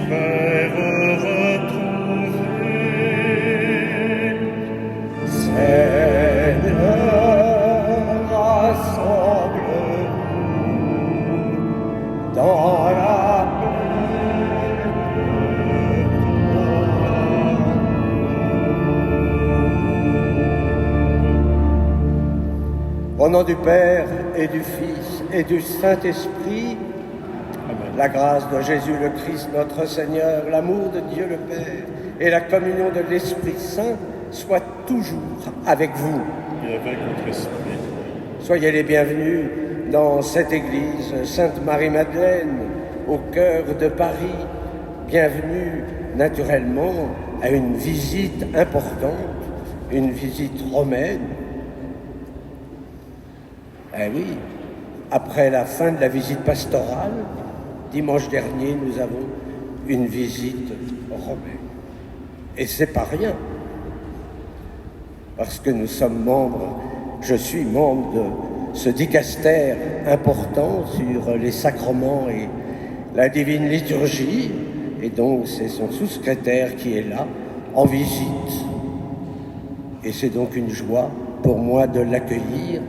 frères retrouvés. Seigneur, rassemble-nous dans la paix de toi. Au nom du Père et du Fils et du Saint-Esprit, la grâce de Jésus le Christ, notre Seigneur, l'amour de Dieu le Père et la communion de l'Esprit Saint soient toujours avec vous. Et avec votre esprit. Soyez les bienvenus dans cette église Sainte-Marie-Madeleine, au cœur de Paris. Bienvenue naturellement à une visite importante, une visite romaine. Eh oui, après la fin de la visite pastorale, dimanche dernier, nous avons une visite romaine. Et c'est pas rien, parce que nous sommes membres, je suis membre de ce dicastère important sur les sacrements et la divine liturgie, et donc c'est son sous-secrétaire qui est là, en visite. Et c'est donc une joie pour moi de l'accueillir,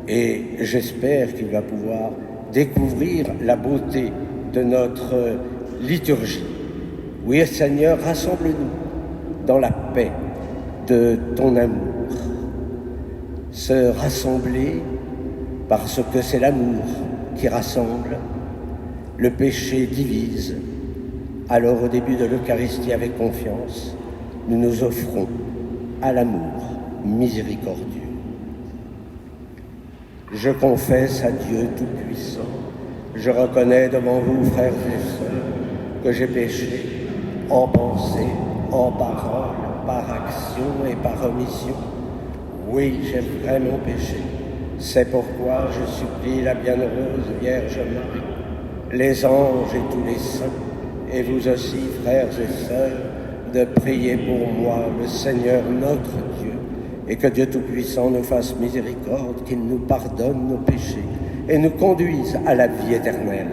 et j'espère qu'il va pouvoir découvrir la beauté de notre liturgie. Oui, Seigneur, rassemble-nous dans la paix de ton amour. Se rassembler parce que c'est l'amour qui rassemble, le péché divise. Alors au début de l'Eucharistie, avec confiance, nous nous offrons à l'amour miséricordieux. Je confesse à Dieu Tout-Puissant, je reconnais devant vous, frères et sœurs, que j'ai péché en pensée, en parole, par action et par omission. Oui, j'ai vraiment péché. C'est pourquoi je supplie la bienheureuse Vierge Marie, les anges et tous les saints, et vous aussi, frères et sœurs, de prier pour moi, le Seigneur notre Dieu, et que Dieu Tout-Puissant nous fasse miséricorde, qu'il nous pardonne nos péchés et nous conduise à la vie éternelle.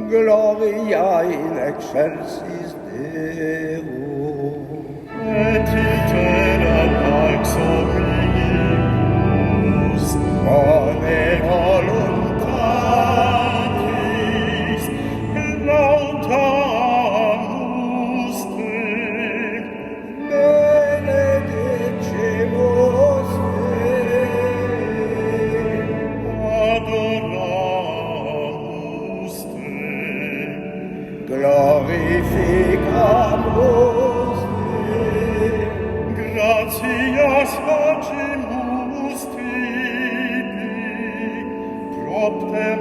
Gloria in excelsis Deo. Et iter pax omnibus, Bone voluntatis, lautamus te, benedecemus te. adoramus te, Glorificamus te. gratias facimus tibi, propter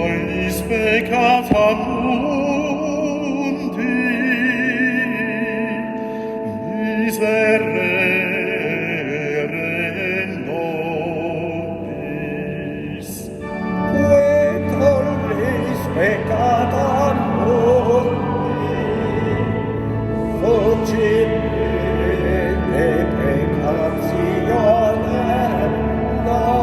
tollis peccata mundi, miserere nobis. Que tollis peccata mundi, fugite peccationem nostra.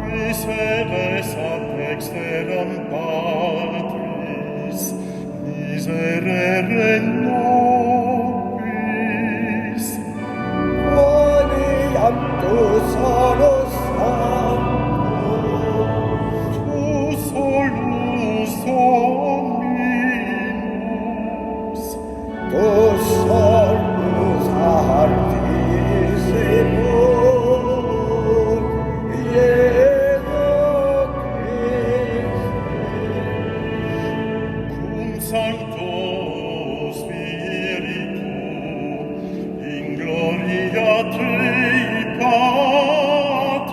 Qui sedes ad dexteram Patris, miserere nobis. Quoniam tu solus sanctus, Tu solus Dominus, tu solus Altissimus, Iesus Christe. cum Sancto Spiritu, in gloria Dei Patris.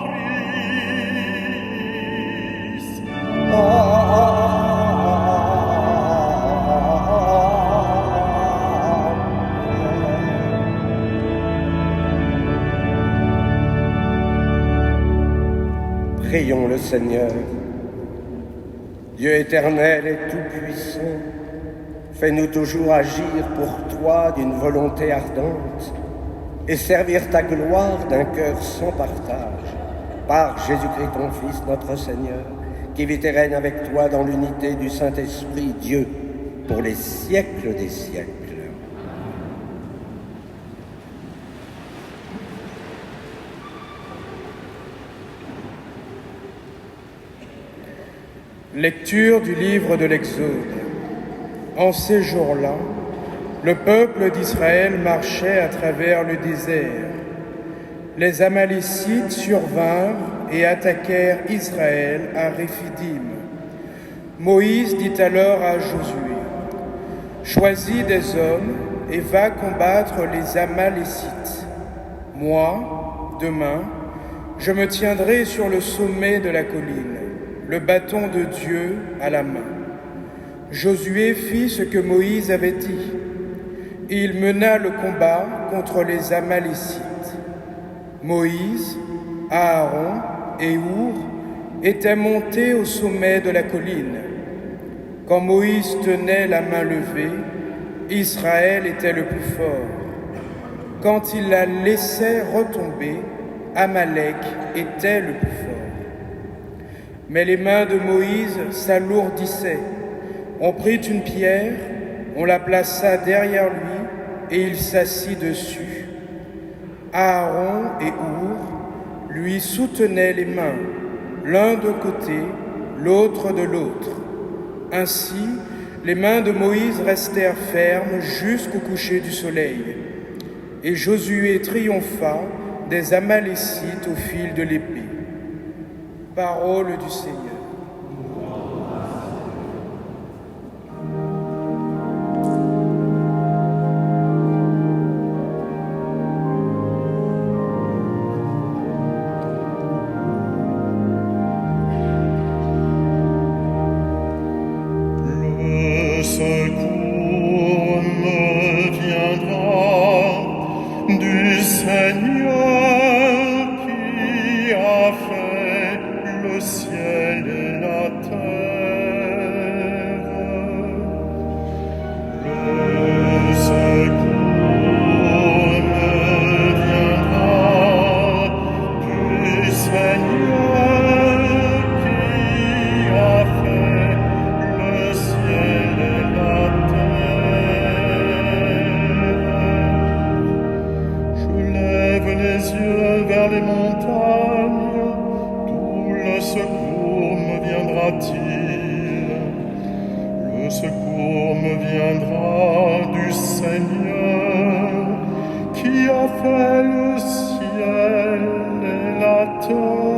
Prions le Seigneur. Dieu éternel et tout-puissant, fais-nous toujours agir pour toi d'une volonté ardente et servir ta gloire d'un cœur sans partage. Par Jésus-Christ ton Fils, notre Seigneur, qui vit et règne avec toi dans l'unité du Saint-Esprit, Dieu, pour les siècles des siècles. Lecture du livre de l'Exode. En ces jours-là, le peuple d'Israël marchait à travers le désert. Les Amalécites survinrent et attaquèrent Israël à Réphidim. Moïse dit alors à Josué, « Choisis des hommes et va combattre les Amalécites. Moi, demain, je me tiendrai sur le sommet de la colline, le bâton de Dieu à la main. » Josué fit ce que Moïse avait dit. Il mena le combat contre les Amalécites. Moïse, Aaron et Hour étaient montés au sommet de la colline. Quand Moïse tenait la main levée, Israël était le plus fort. Quand il la laissait retomber, Amalek était le plus fort. Mais les mains de Moïse s'alourdissaient. On prit une pierre, on la plaça derrière lui et il s'assit dessus. Aaron et Hour lui soutenaient les mains, l'un d'un côté, l'autre de l'autre. Ainsi, les mains de Moïse restèrent fermes jusqu'au coucher du soleil. Et Josué triompha des Amalécites au fil de l'épée. Parole du Seigneur. Le secours me viendra du Seigneur qui a fait le ciel et la terre. Le secours me viendra du Seigneur qui a fait le ciel et la terre. Je lève les yeux vers les montagnes, d'où le secours me viendra-t-il? Le secours me viendra du Seigneur qui a fait le ciel et la terre.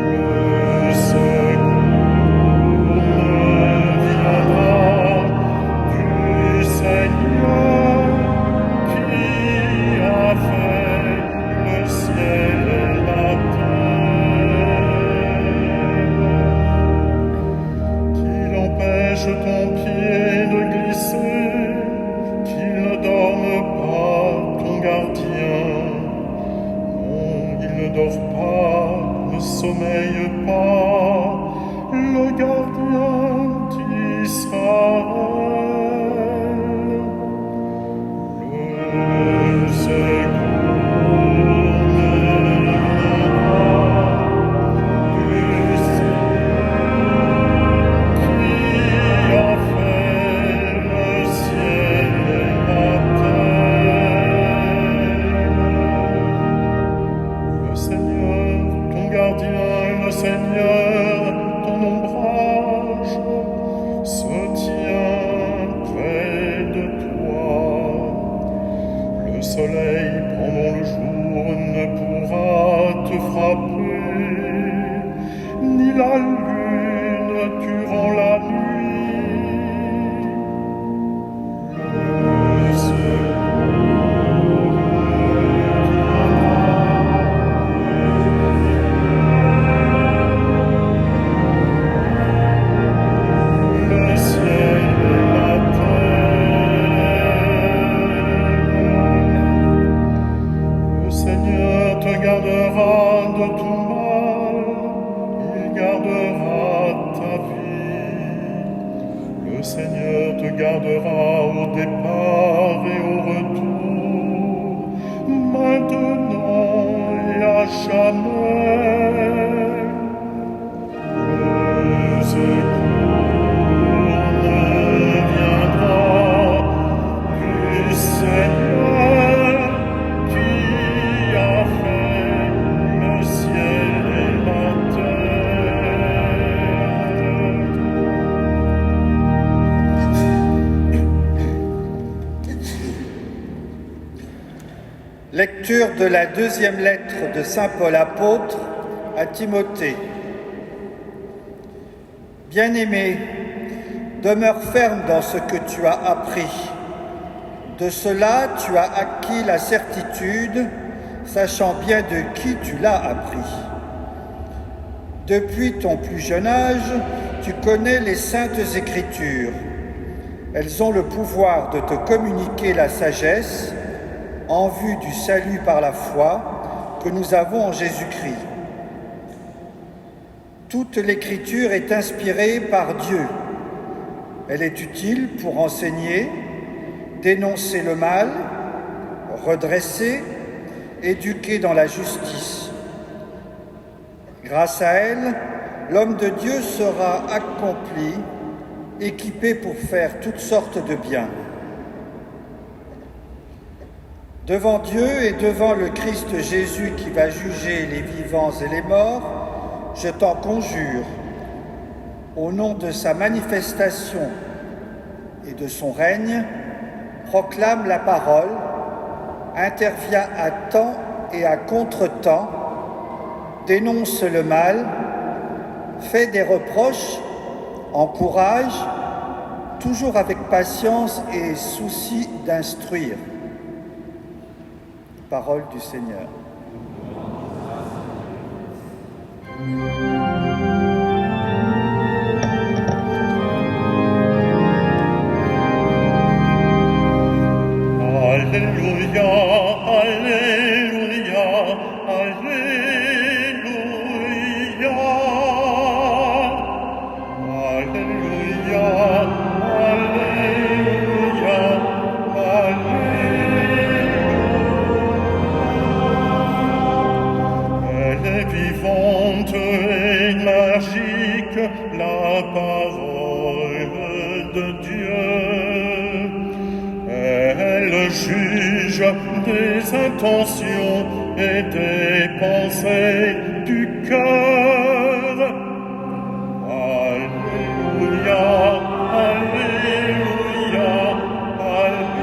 Le secours me viendra du Seigneur qui a fait dort pas, ne sommeille pas, le gardien d'Israël. Le secours ne viendra du ciel qui a fait le ciel et la terre. Le Seigneur, ton gardien, le Seigneur, ton ombrage, se tient près de toi. Le soleil pendant le jour ne pourra te frapper, ni la lune durant la nuit. Le secours le ciel et la terre. Le Seigneur te gardera de tout mal, il gardera ta vie. Le Seigneur te gardera au départ et au retour, maintenant et à jamais. Le secours ne viendra du Seigneur qui a fait le ciel et la terre. Lecture de la deuxième lettre de saint Paul apôtre à Timothée. Bien-aimé, demeure ferme dans ce que tu as appris. De cela, tu as acquis la certitude, sachant bien de qui tu l'as appris. Depuis ton plus jeune âge, tu connais les saintes Écritures. Elles ont le pouvoir de te communiquer la sagesse en vue du salut par la foi que nous avons en Jésus-Christ. Toute l'Écriture est inspirée par Dieu. Elle est utile pour enseigner, dénoncer le mal, redresser, éduquer dans la justice. Grâce à elle, l'homme de Dieu sera accompli, équipé pour faire toutes sortes de biens. Devant Dieu et devant le Christ Jésus qui va juger les vivants et les morts, je t'en conjure, au nom de sa manifestation et de son règne, proclame la parole, intervient à temps et à contre-temps, dénonce le mal, fait des reproches, encourage, toujours avec patience et souci d'instruire. Parole du Seigneur. Alléluia, Alléluia, Alléluia. Alléluia, Alléluia, Alléluia. Elle est vivante et magique, la parole de Dieu. Elle juge des intentions et des pensées du cœur. Alléluia, Alléluia, Alléluia.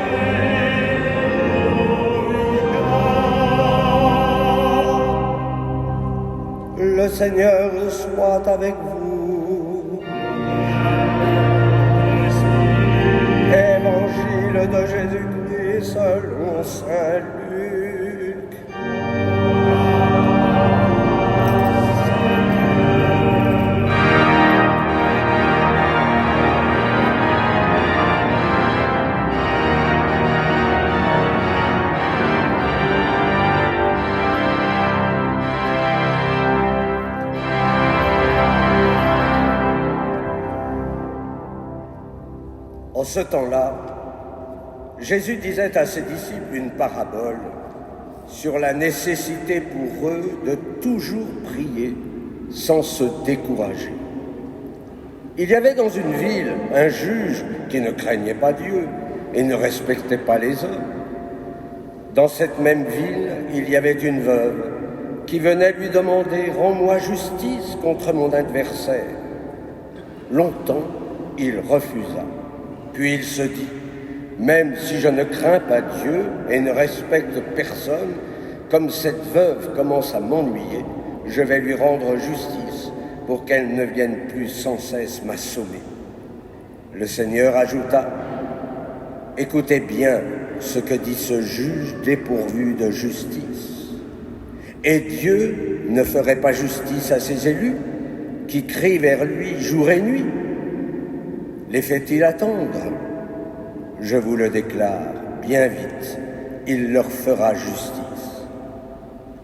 Le Seigneur soit avec vous. Évangile de Jésus-Christ selon saint Luc. ce temps-là, Jésus disait à ses disciples une parabole sur la nécessité pour eux de toujours prier sans se décourager. Il y avait dans une ville un juge qui ne craignait pas Dieu et ne respectait pas les hommes. Dans cette même ville, il y avait une veuve qui venait lui demander « Rends-moi justice contre mon adversaire ». Longtemps, il refusa. Puis il se dit « Même si je ne crains pas Dieu et ne respecte personne, comme cette veuve commence à m'ennuyer, je vais lui rendre justice pour qu'elle ne vienne plus sans cesse m'assommer. » Le Seigneur ajouta « Écoutez bien ce que dit ce juge dépourvu de justice. Et Dieu ne ferait pas justice à ses élus qui crient vers lui jour et nuit? Les fait-il attendre? Je vous le déclare, bien vite, il leur fera justice.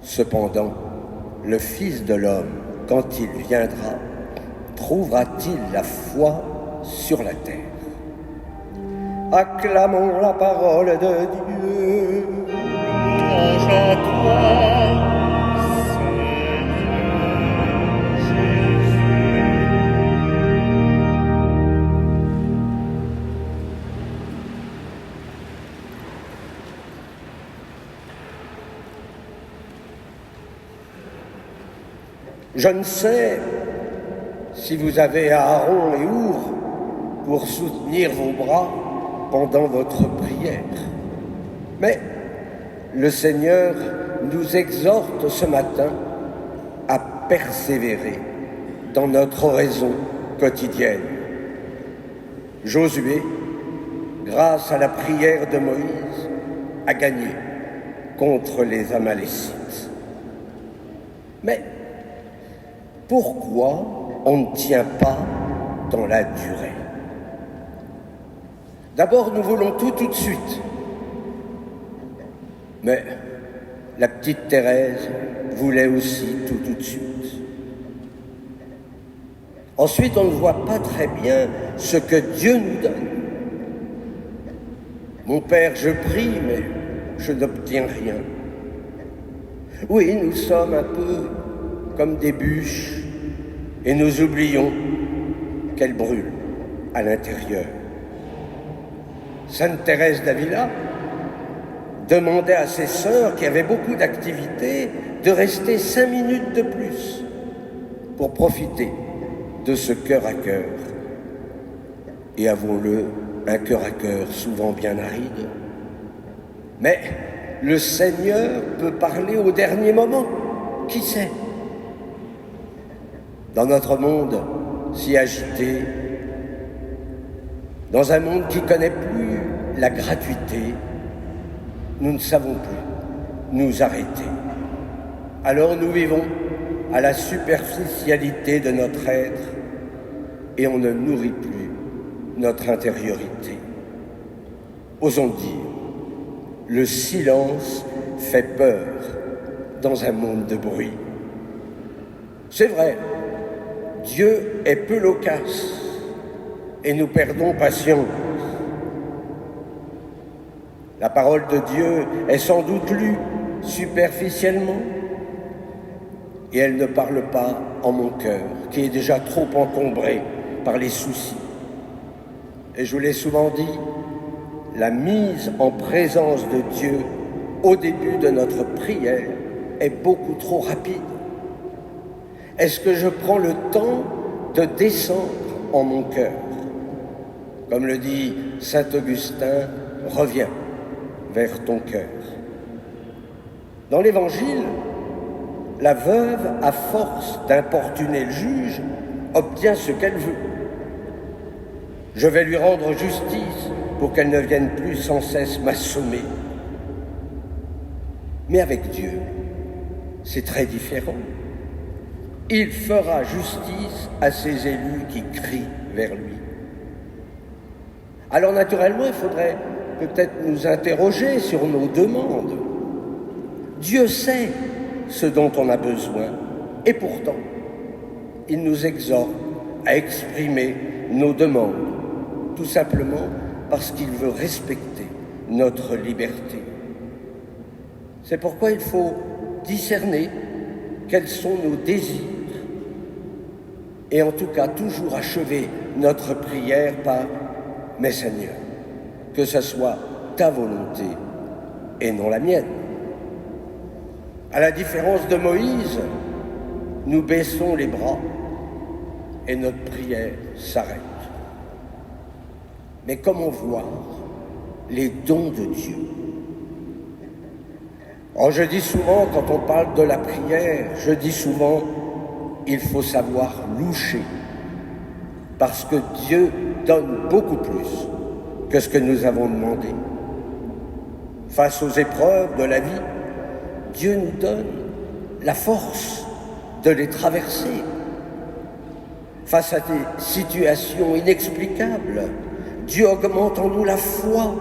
Cependant, le Fils de l'homme, quand il viendra, trouvera-t-il la foi sur la terre? Acclamons la parole de Dieu. Louange à toi, Seigneur Jésus. Je ne sais si vous avez Aaron et Our pour soutenir vos bras pendant votre prière. Mais le Seigneur nous exhorte ce matin à persévérer dans notre oraison quotidienne. Josué, grâce à la prière de Moïse, a gagné contre les Amalécites. Mais pourquoi on ne tient pas dans la durée? D'abord, nous voulons tout de suite. Mais la petite Thérèse voulait aussi tout de suite. Ensuite, on ne voit pas très bien ce que Dieu nous donne. Mon Père, je prie, mais je n'obtiens rien. Oui, nous sommes un peu comme des bûches et nous oublions qu'elles brûlent à l'intérieur. Sainte Thérèse d'Avila demandait à ses sœurs qui avaient beaucoup d'activités de rester 5 minutes de plus pour profiter de ce cœur à cœur. Et avouons-le, un cœur à cœur souvent bien aride. Mais le Seigneur peut parler au dernier moment, qui sait? Dans notre monde si agité, dans un monde qui connaît plus la gratuité, nous ne savons plus nous arrêter. Alors nous vivons à la superficialité de notre être et on ne nourrit plus notre intériorité. Osons dire, le silence fait peur dans un monde de bruit. C'est vrai, Dieu est peu loquace et nous perdons patience. La parole de Dieu est sans doute lue superficiellement et elle ne parle pas en mon cœur, qui est déjà trop encombré par les soucis. Et je vous l'ai souvent dit, la mise en présence de Dieu au début de notre prière est beaucoup trop rapide. Est-ce que je prends le temps de descendre en mon cœur? Comme le dit saint Augustin, reviens vers ton cœur. Dans l'Évangile, la veuve, à force d'importuner le juge, obtient ce qu'elle veut. Je vais lui rendre justice pour qu'elle ne vienne plus sans cesse m'assommer. Mais avec Dieu, c'est très différent. Il fera justice à ses élus qui crient vers lui. Alors naturellement, il faudrait peut-être nous interroger sur nos demandes. Dieu sait ce dont on a besoin, et pourtant, il nous exhorte à exprimer nos demandes, tout simplement parce qu'il veut respecter notre liberté. C'est pourquoi il faut discerner quels sont nos désirs et en tout cas toujours achever notre prière par « Mais Seigneur, que ce soit ta volonté et non la mienne ». À la différence de Moïse, nous baissons les bras et notre prière s'arrête. Mais comment voir les dons de Dieu? Oh, je dis souvent, quand on parle de la prière, je dis souvent, il faut savoir loucher, parce que Dieu donne beaucoup plus que ce que nous avons demandé. Face aux épreuves de la vie, Dieu nous donne la force de les traverser. Face à des situations inexplicables, Dieu augmente en nous la foi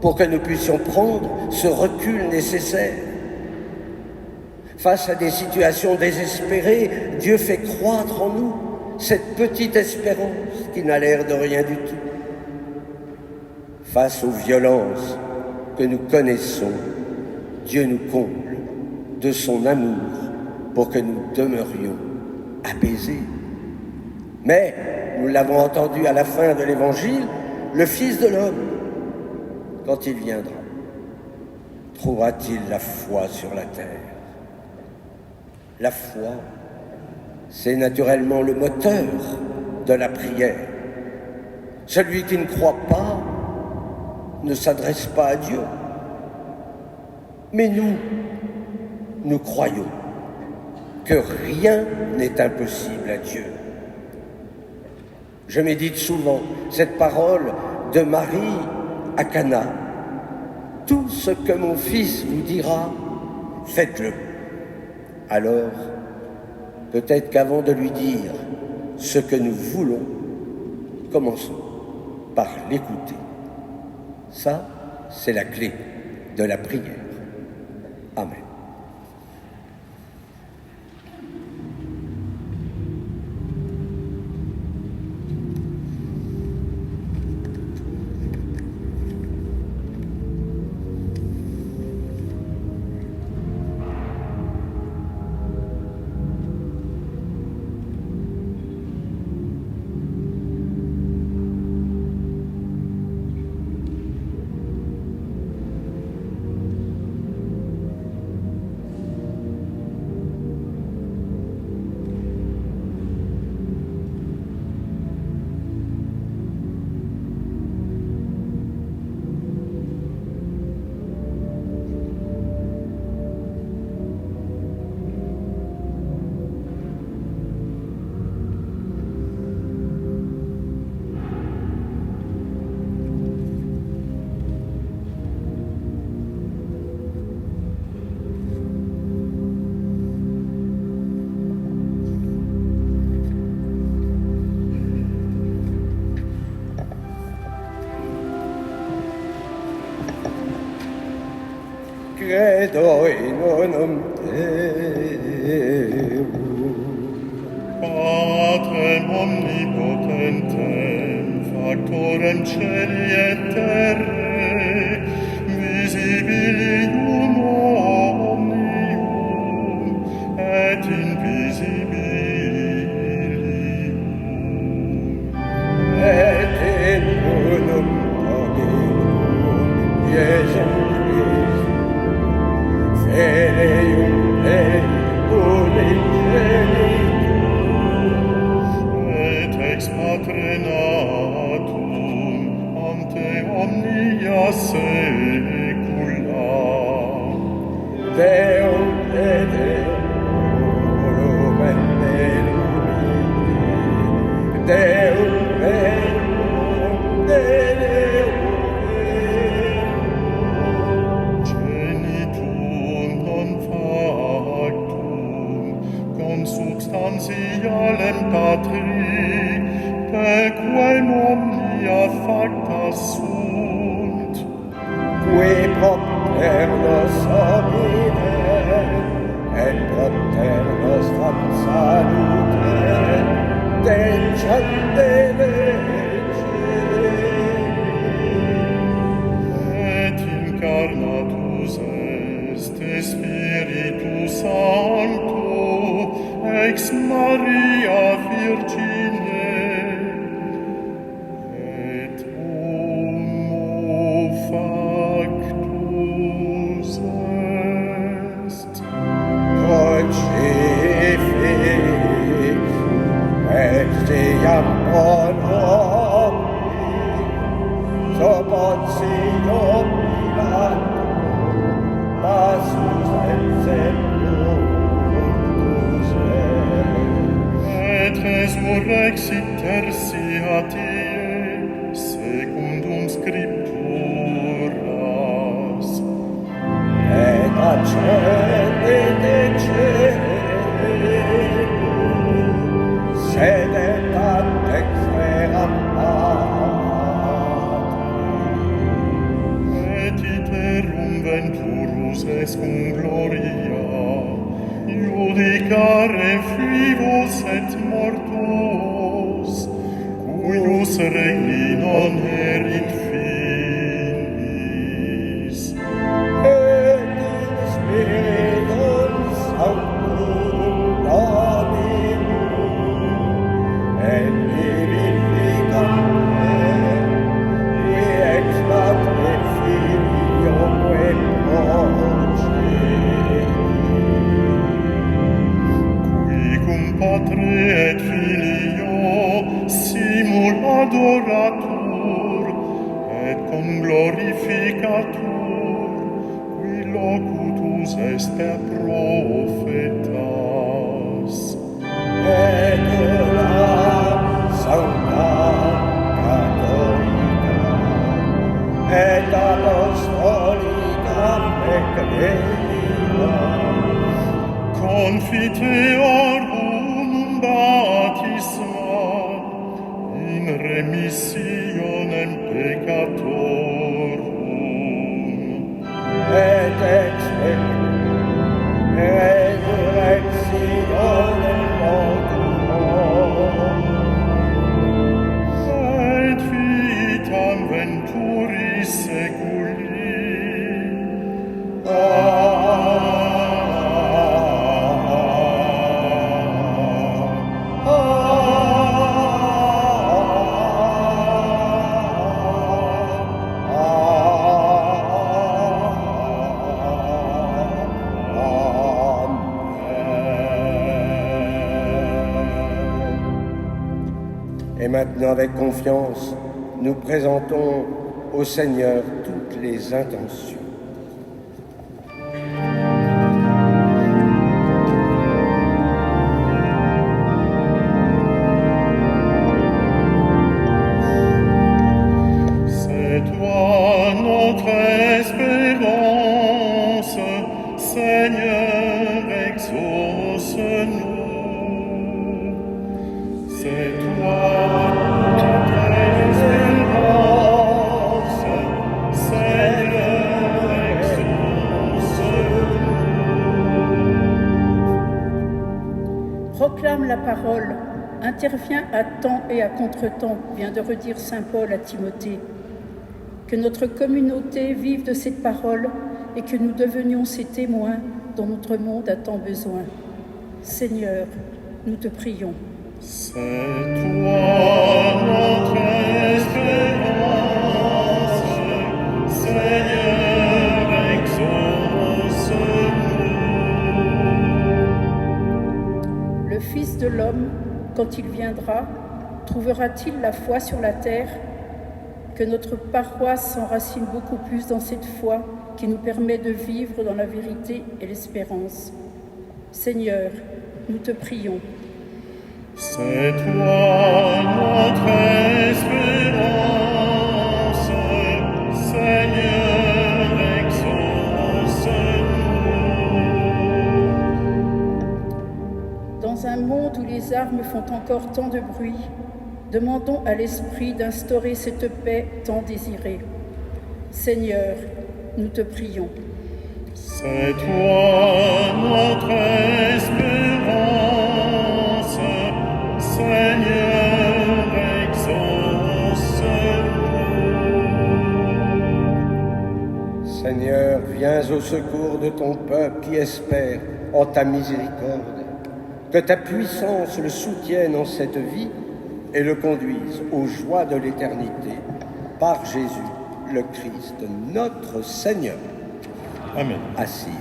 pour que nous puissions prendre ce recul nécessaire. Face à des situations désespérées, Dieu fait croître en nous cette petite espérance qui n'a l'air de rien du tout. Face aux violences que nous connaissons, Dieu nous comble de son amour pour que nous demeurions apaisés. Mais, nous l'avons entendu à la fin de l'Évangile, le Fils de l'homme, quand il viendra, trouvera-t-il la foi sur la terre? La foi, c'est naturellement le moteur de la prière. Celui qui ne croit pas ne s'adresse pas à Dieu. Mais nous croyons que rien n'est impossible à Dieu. Je médite souvent cette parole de Marie à Cana. Tout ce que mon fils vous dira, faites-le. Alors, peut-être qu'avant de lui dire ce que nous voulons, commençons par l'écouter. Ça, c'est la clé de la prière. Amen. Credo in unum Deum, Patrem omnipotentem, factorem celi et terrae, visibilium omnium et invisibilium. et in unum Dominum Iesum Filium Dei unigenitus, Et ex Patre natum ante omnia saecula. Deum et Deum et Deum, Deum et Deum. Genitum non factum consubstantialem Patri, pequem omnia facta sunt. Qui propter nos homine, et propter nostram salute, dencende lege. Spiritu Sancto, ex Maria Virgine, et homo factus est. Crucifix, estiam pro nobis, sub Pontio Pilato, passus et sepultus Et resurrexit tertia die, secundum scripturas. et accedit in caelum, sedet ad dexteram Patris. Et iterum venturus es cum gloria, judicare vivos et mortuos, cuius regni non erit finis. Et in Spiritum Sanctum Dominum, et vivificante, qui ex Patre Filioque procedit. Qui cum Patre et Filio simul adoratur, et cum glorificatur, qui locutus est per prophetas. Et la Sancta Catholica, et Apostolica Ecclesia, Confiteor unum baptisma in remissionem peccatorum. et ex resurrectionem mortuorum, Et vitam venturis seculi. Et maintenant, avec confiance, nous présentons au Seigneur toutes les intentions. C'est toi notre espérance, Seigneur, exauce-nous. C'est toi notre espérance, Seigneur, exauce-nous. Proclame la parole, intervient à temps et à contre-temps, vient de redire saint Paul à Timothée. Que notre communauté vive de cette parole et que nous devenions ses témoins dont notre monde a tant besoin. Seigneur, nous te prions. C'est toi notre espérance, Seigneur, exauce-nous. Le Fils de l'homme, quand il viendra, trouvera-t-il la foi sur la terre? Que notre paroisse s'enracine beaucoup plus dans cette foi qui nous permet de vivre dans la vérité et l'espérance. Seigneur, nous te prions. C'est toi notre espérance, Seigneur, exauce-nous. Dans un monde où les armes font encore tant de bruit, demandons à l'Esprit d'instaurer cette paix tant désirée. Seigneur, nous te prions. C'est toi notre espérance, Seigneur, exauce-nous. Seigneur, viens Viens au secours de ton peuple qui espère en ta miséricorde. Que ta puissance le soutienne en cette vie et le conduise aux joies de l'éternité. Par Jésus, le Christ, notre Seigneur. Amen. Assise.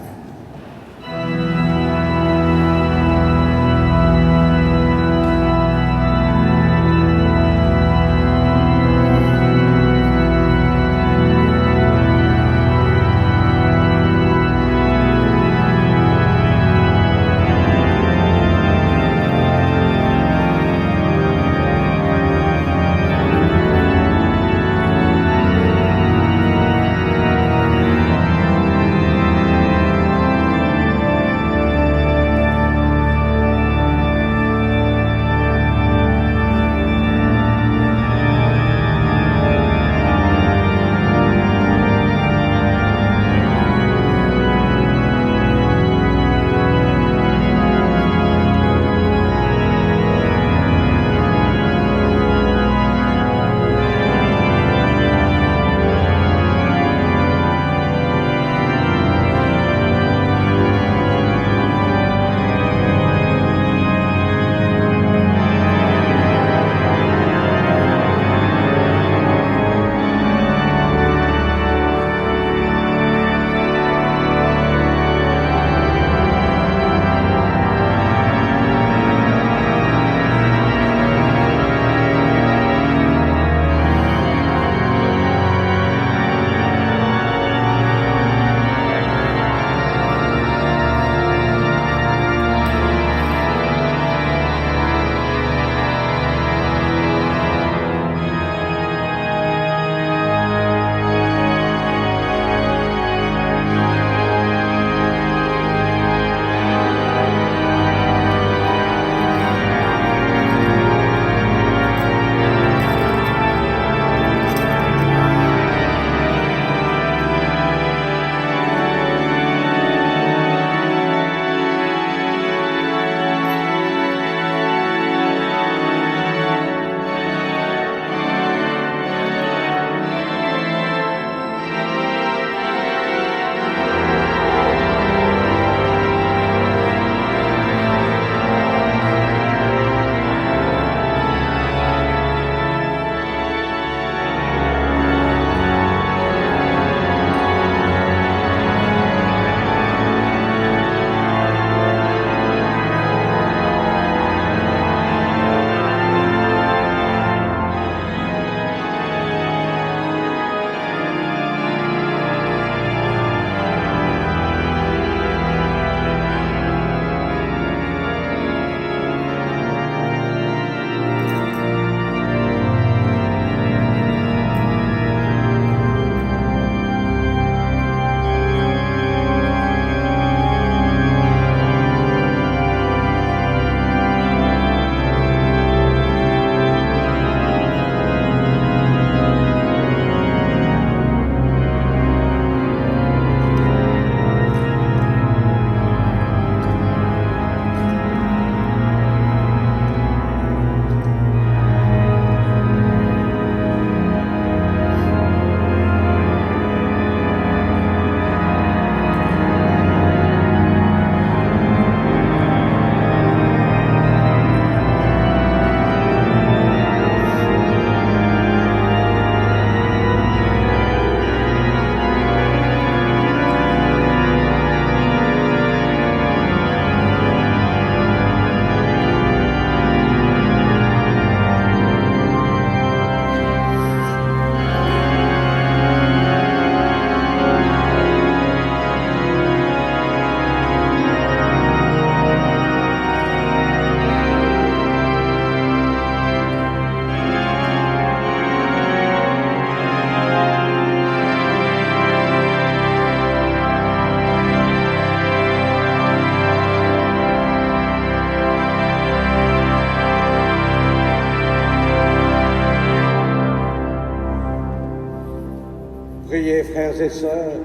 Priez, frères et sœurs,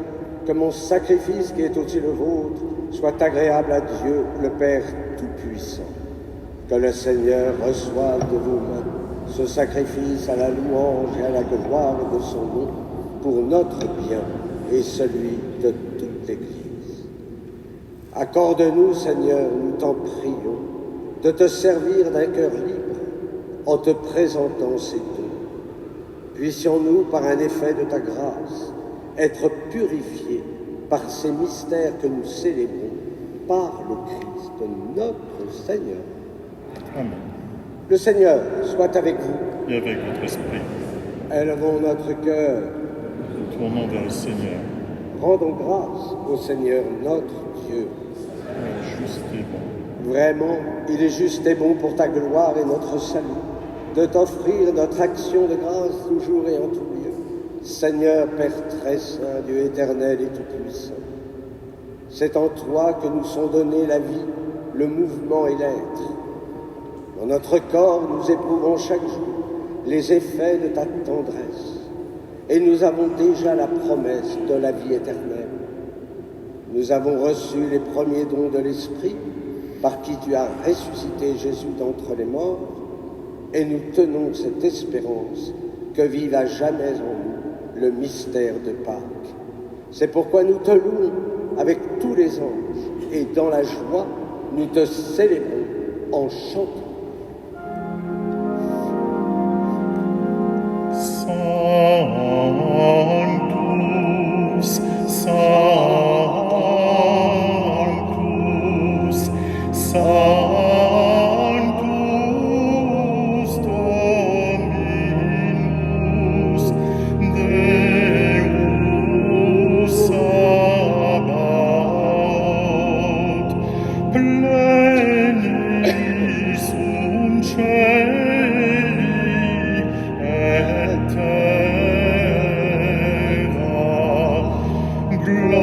que mon sacrifice qui est aussi le vôtre soit agréable à Dieu, le Père Tout-Puissant. Que le Seigneur reçoive de vos mains ce sacrifice à la louange et à la gloire de son nom, pour notre bien et celui de toute Église. Accorde-nous, Seigneur, nous t'en prions, de te servir d'un cœur libre en te présentant ces dons. Puissions-nous, par un effet de ta grâce, être purifiés par ces mystères que nous célébrons par le Christ, notre Seigneur. Amen. Le Seigneur soit avec vous. Et avec votre esprit, Élevons notre cœur. tournons vers le Seigneur. Rendons grâce au Seigneur notre Dieu. Juste et bon. Vraiment, il est juste et bon pour ta gloire et notre salut de t'offrir notre action de grâce toujours et en tout lieu. Seigneur, Père très saint, Dieu éternel et tout-puissant, c'est en toi que nous sont donnés la vie, le mouvement et l'être. Dans notre corps, nous éprouvons chaque jour les effets de ta tendresse et nous avons déjà la promesse de la vie éternelle. Nous avons reçu les premiers dons de l'Esprit par qui tu as ressuscité Jésus d'entre les morts et nous tenons cette espérance que vive à jamais en nous le mystère de Pâques. C'est pourquoi nous te louons avec tous les anges et dans la joie, nous te célébrons en chantant. Sanctus, Sanctus, Sanctus Dominus, Deus Sabaoth, plenis cum cieli et terra, gloria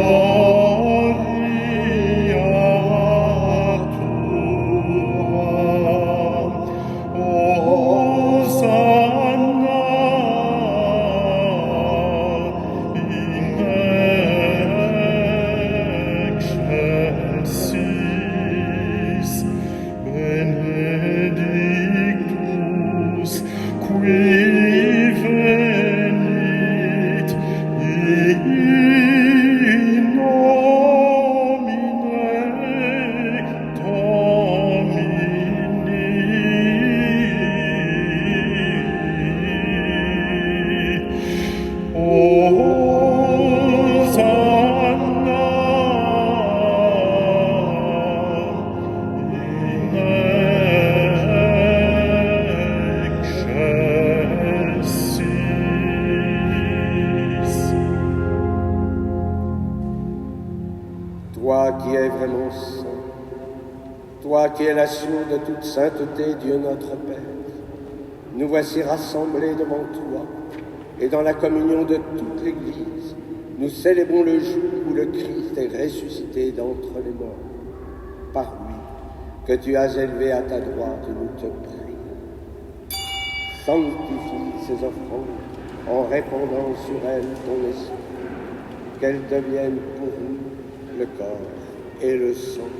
tua, Hosanna in excelsis, benedictus qui venit in nomine Domini. Hosanna in excelsis. Toi qui es vraiment saint, toi qui es la source de toute sainteté, Dieu notre Père, nous voici rassemblés devant toi et dans la communion de toute l'Église, nous célébrons le jour où le Christ est ressuscité d'entre les morts. Par lui, que tu as élevé à ta droite, nous te prions. Sanctifie ces offrandes en répandant sur elles ton esprit, qu'elles deviennent pour nous le corps et le sang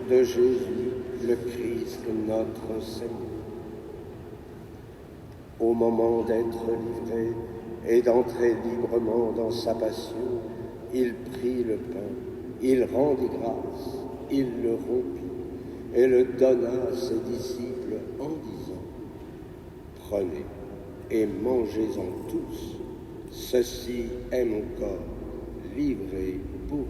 de Jésus, le Christ, notre Seigneur. Au moment d'être livré et d'entrer librement dans sa passion, il prit le pain, il rendit grâce, il le rompit et le donna à ses disciples en disant : « Prenez et mangez-en tous, ceci est mon corps livré pour vous. »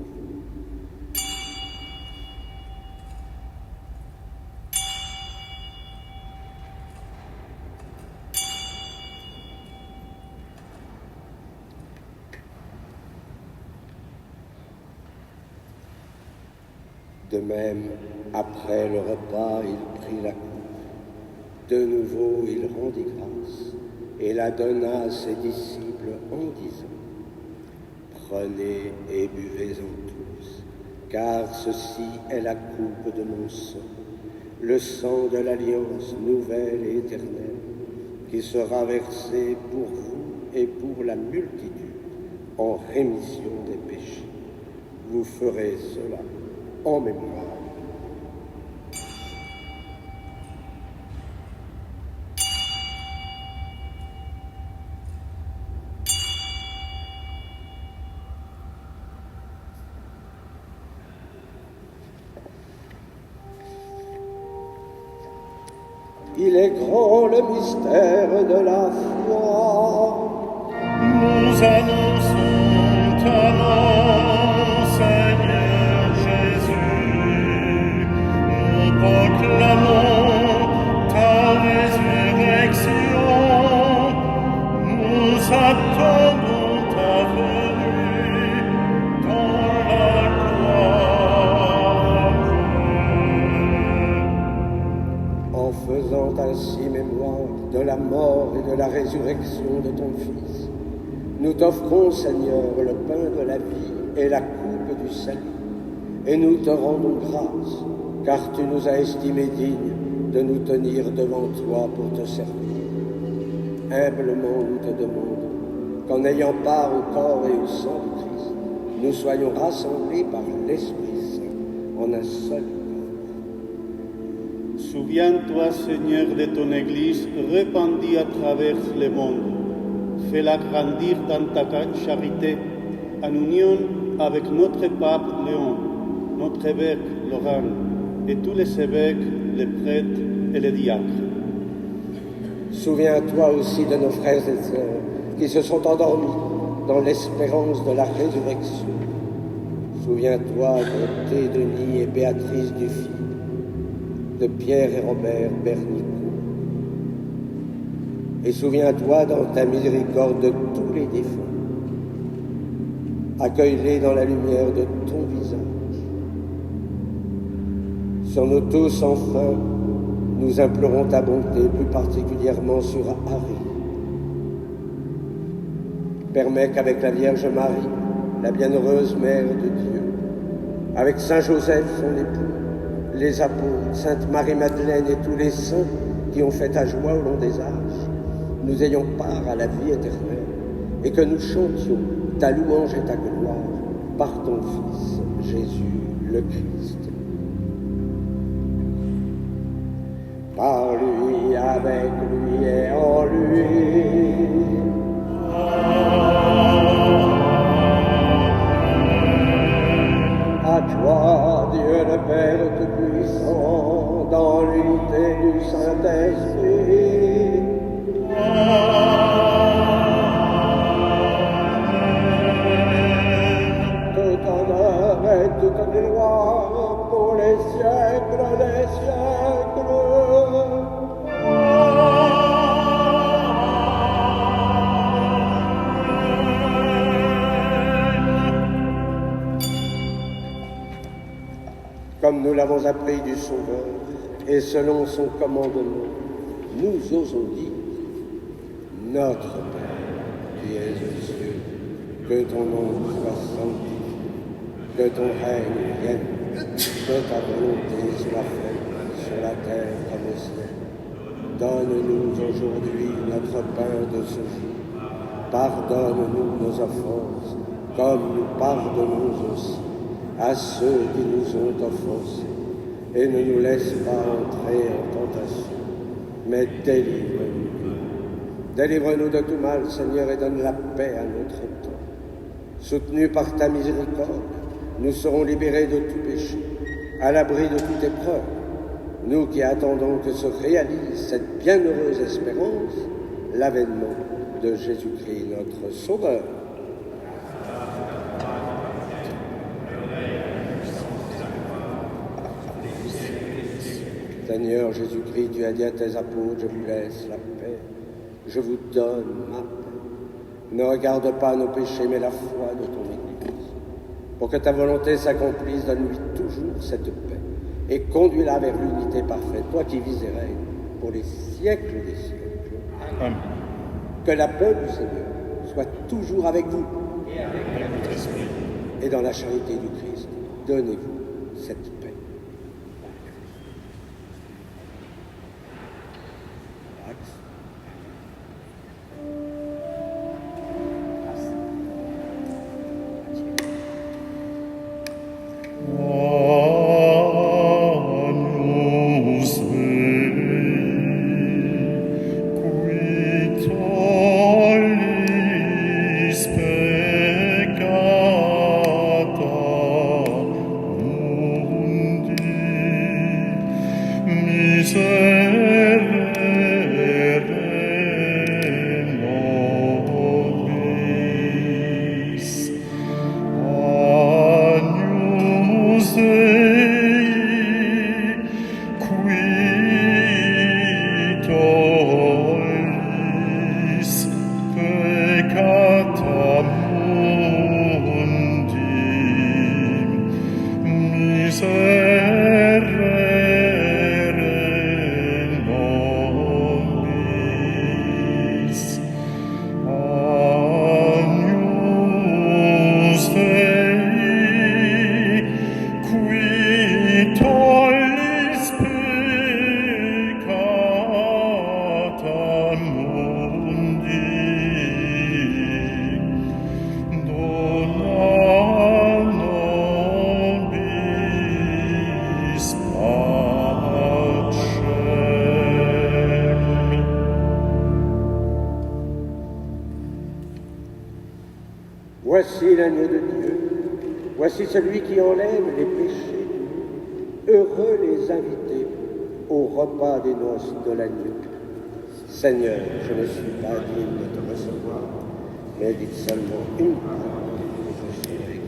De même, après le repas, il prit la coupe. De nouveau, il rendit grâce et la donna à ses disciples en disant : « Prenez et buvez-en tous, car ceci est la coupe de mon sang, le sang de l'alliance nouvelle et éternelle, qui sera versé pour vous et pour la multitude en rémission des péchés. Vous ferez cela en mémoire. » Il est grand le mystère de la foi. Nous annonçons ta mort, Seigneur Jésus. Nous proclamons ta résurrection. Nous attendons ta venue dans la gloire. En faisant ainsi mémoire de la mort et de la résurrection de ton Fils, nous t'offrons, Seigneur, le pain de la vie et la coupe du salut, et nous te rendons grâce, car tu nous as estimés dignes de nous tenir devant toi pour te servir. Humblement, nous te demandons qu'en ayant part au corps et au sang du Christ, nous soyons rassemblés par l'Esprit Saint en un seul corps. Souviens-toi, Seigneur, de ton Église répandue à travers le monde. Fais-la grandir dans ta charité, en union avec notre pape Léon, notre évêque Laurent, et tous les évêques, les prêtres et les diacres. Souviens-toi aussi de nos frères et sœurs qui se sont endormis dans l'espérance de la résurrection. Souviens-toi de Théodonie et Béatrice Dufy, de Pierre et Robert Bernicot. Et souviens-toi dans ta miséricorde de tous les défunts. Accueille-les dans la lumière de ton visage. Sur nous tous, enfin, nous implorons ta bonté, plus particulièrement sur Harry. Permets qu'avec la Vierge Marie, la bienheureuse Mère de Dieu, avec Saint Joseph, son époux, les apôtres, Sainte Marie-Madeleine et tous les saints qui ont fait ta joie au long des âges, nous ayons part à la vie éternelle et que nous chantions ta louange et ta gloire par ton Fils, Jésus le Christ. Par lui, avec lui et en lui. À toi, Dieu le Père Tout-Puissant, dans l'unité du Saint-Esprit. Tout honneur et toute gloire pour les siècles des siècles. Comme nous l'avons appris du Sauveur, et selon son commandement, nous osons dire: Notre Père, qui es aux cieux, que ton nom soit sanctifié, que ton règne vienne, que ta volonté soit faite sur la terre comme au ciel. Donne-nous aujourd'hui notre pain de ce jour. Pardonne-nous nos offenses, comme nous pardonnons aussi à ceux qui nous ont offensés, et ne nous laisse pas entrer en tentation, mais délivre-nous. Délivre-nous de tout mal, Seigneur, et donne la paix à notre temps. Soutenus par ta miséricorde, nous serons libérés de tout péché, à l'abri de toute épreuve, nous qui attendons que se réalise cette bienheureuse espérance, l'avènement de Jésus-Christ, notre Sauveur. Seigneur Jésus-Christ, tu as dit à tes apôtres: je vous laisse la paix, je vous donne ma paix. Ne regarde pas nos péchés, mais la foi de ton Église. Pour que ta volonté s'accomplisse, donne-lui toujours cette paix et conduis-la vers l'unité parfaite, toi qui vis et règnes pour les siècles des siècles. Amen. Que la paix du Seigneur soit toujours avec vous et dans la charité du Christ, donnez-vous cette paix. tollis peccata mundi, dona nobis pacem. Voici l'agneau de Dieu, voici celui qui enlève les péchés. Heureux les invités au repas des noces de l'agneau. Seigneur, je ne suis pas digne de te recevoir, mais dites seulement une parole et je serai guéri.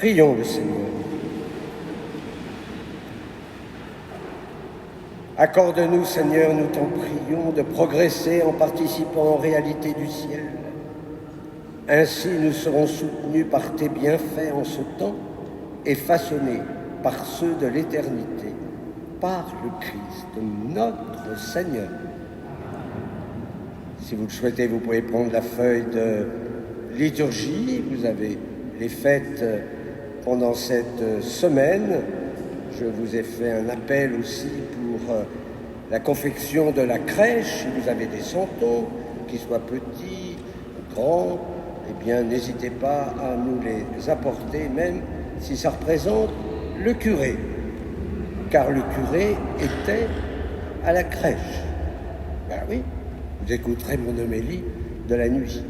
Prions le Seigneur. Accorde-nous, Seigneur, nous t'en prions, de progresser en participant aux réalités du ciel. Ainsi, nous serons soutenus par tes bienfaits en ce temps et façonnés par ceux de l'éternité, par le Christ, notre Seigneur. Si vous le souhaitez, vous pouvez prendre la feuille de liturgie. Vous avez les fêtes pendant cette semaine. Je vous ai fait un appel aussi pour la confection de la crèche. Si vous avez des santons, qu'ils soient petits, grands, eh bien, n'hésitez pas à nous les apporter, même si ça représente le curé. Car le curé était à la crèche. Ben oui, vous écouterez mon homélie de la nuit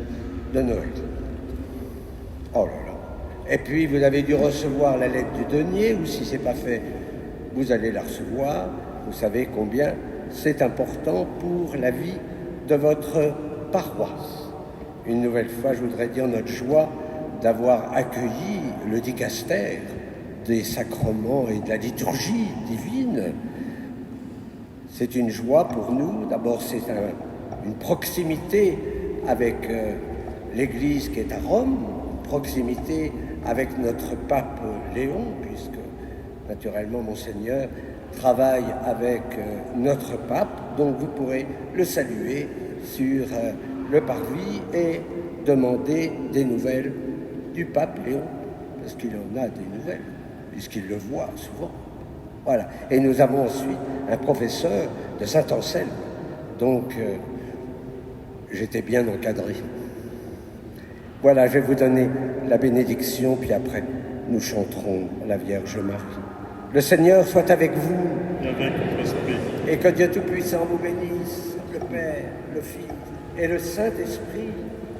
de Noël. Oh là là. Et puis, vous avez dû recevoir la lettre du denier, ou si ce n'est pas fait, vous allez la recevoir. Vous savez combien c'est important pour la vie de votre paroisse. Une nouvelle fois, je voudrais dire notre joie d'avoir accueilli le dicastère des sacrements et de la liturgie divine. C'est une joie pour nous. D'abord, c'est une proximité avec l'Église qui est à Rome, proximité avec notre pape Léon, puisque naturellement Monseigneur travaille avec notre pape, donc vous pourrez le saluer sur le parvis et demander des nouvelles du pape Léon, parce qu'il en a des nouvelles, puisqu'il le voit souvent. Voilà. Et nous avons ensuite un professeur de Saint-Anselme, donc j'étais bien encadré. Voilà, je vais vous donner la bénédiction, puis après, nous chanterons la Vierge Marie. Le Seigneur soit avec vous. Et avec votre esprit. Et que Dieu Tout-Puissant vous bénisse, le Père, le Fils et le Saint-Esprit.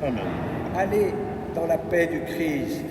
Amen. Allez dans la paix du Christ.